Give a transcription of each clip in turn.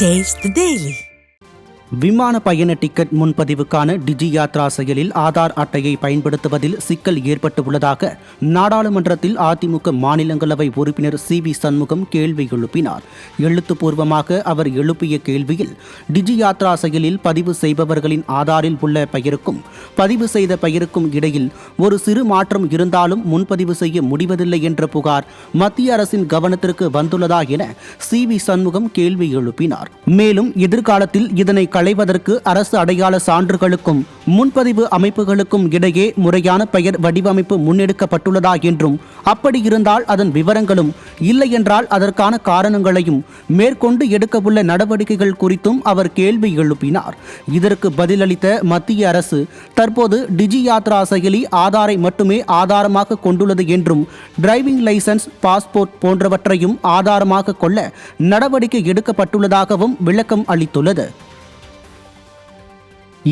Taste the Daily. விமான பயண ticket முன்பதிவுக்கான டிஜி யாத்ரா செயலில் ஆதார் அட்டையை பயன்படுத்துவதில் சிக்கல் ஏற்பட்டு உள்ளதாக நாடாளுமன்றத்தில் அதிமுக மாநிலங்களவை உறுப்பினர் சி.வி. சண்முகம் கேள்வி எழுப்பினார். எழுத்துப்பூர்வமாக அவர் எழுப்பிய கேள்வியில், டிஜி யாத்ரா செயலில் பதிவு செய்பவர்களின் ஆதாரில் உள்ள பெயருக்கும் பதிவு செய்த பெயருக்கும் இடையில் ஒரு சிறு மாற்றம் இருந்தாலும் முன்பதிவு செய்ய முடிவதில்லை என்ற புகார் மத்திய அரசின் கவனத்திற்கு வந்துள்ளதா என சி.வி. சண்முகம் கேள்வி எழுப்பினார். மேலும் எதிர்காலத்தில் இதனை களைவதற்கு அரசு அடையாள சான்றுகளுக்கும் முன்பதிவு அமைப்புகளுக்கும் இடையே முறையான பெயர் வடிவமைப்பு முன்னெடுக்கப்பட்டுள்ளதா என்றும், அப்படி இருந்தால் அதன் விவரங்களும், இல்லை என்றால் அதற்கான காரணங்களையும் மேற்கொண்டு எடுக்கவுள்ள நடவடிக்கைகள் குறித்தும் அவர் கேள்வி எழுப்பினார். இதற்கு பதிலளித்த மத்திய அரசு தற்போது டிஜி யாத்ரா செயலி ஆதாரை மட்டுமே ஆதாரமாக கொண்டுள்ளது என்றும், டிரைவிங் லைசன்ஸ், பாஸ்போர்ட் போன்றவற்றையும் ஆதாரமாக கொள்ள நடவடிக்கை எடுக்கப்பட்டுள்ளதாகவும் விளக்கம் அளித்துள்ளது.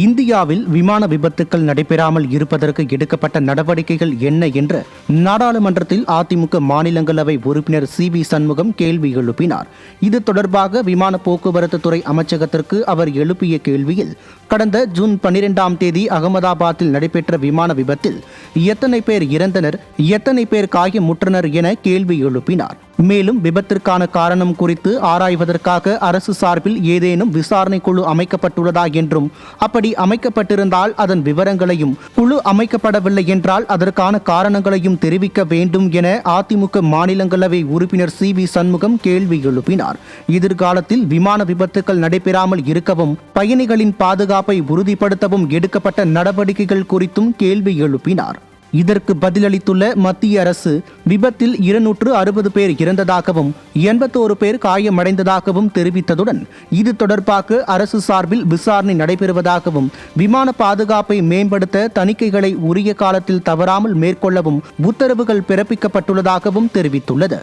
இந்தியாவில் விமான விபத்துக்கள் நடைபெறாமல் இருப்பதற்கு எடுக்கப்பட்ட நடவடிக்கைகள் என்ன என்று நாடாளுமன்றத்தில் அதிமுக மாநிலங்களவை உறுப்பினர் சி.வி. சண்முகம் கேள்வி எழுப்பினார். இது தொடர்பாக விமான போக்குவரத்து துறை அமைச்சகத்திற்கு அவர் எழுப்பிய கேள்வியில், கடந்த ஜூன் 12ஆம் தேதி அகமதாபாத்தில் நடைபெற்ற விமான விபத்தில் எத்தனை பேர் இறந்தனர், எத்தனை பேர் காயமுற்றனர் என கேள்வி எழுப்பினார். மேலும் விபத்திற்கான காரணம் குறித்து ஆராய்வதற்காக அரசு சார்பில் ஏதேனும் விசாரணை குழு அமைக்கப்பட்டுள்ளதா என்றும், அப்படி அமைக்கப்பட்டிருந்தால் அதன் விவரங்களையும், குழு அமைக்கப்படவில்லை என்றால் அதற்கான காரணங்களையும் தெரிவிக்க வேண்டும் என அதிமுக மாநிலங்களவை உறுப்பினர் சி.வி. சண்முகம் கேள்வி எழுப்பினார். எதிர்காலத்தில் விமான விபத்துக்கள் நடைபெறாமல் இருக்கவும், பயணிகளின் பாதுகாப்பை உறுதிப்படுத்தவும் எடுக்கப்பட்ட நடவடிக்கைகள் குறித்தும் கேள்வி எழுப்பினார். இதற்கு பதிலளித்துள்ள மத்திய அரசு, விபத்தில் 260 பேர் இறந்ததாகவும் 81 பேர் காயமடைந்ததாகவும் தெரிவித்ததுடன், இது தொடர்பாக அரசு சார்பில் விசாரணை நடைபெறுவதாகவும், விமான பாதுகாப்பை மேம்படுத்த தணிக்கைகளை உரிய காலத்தில் தவறாமல் மேற்கொள்ளவும் உத்தரவுகள் பிறப்பிக்கப்பட்டுள்ளதாகவும் தெரிவித்துள்ளது.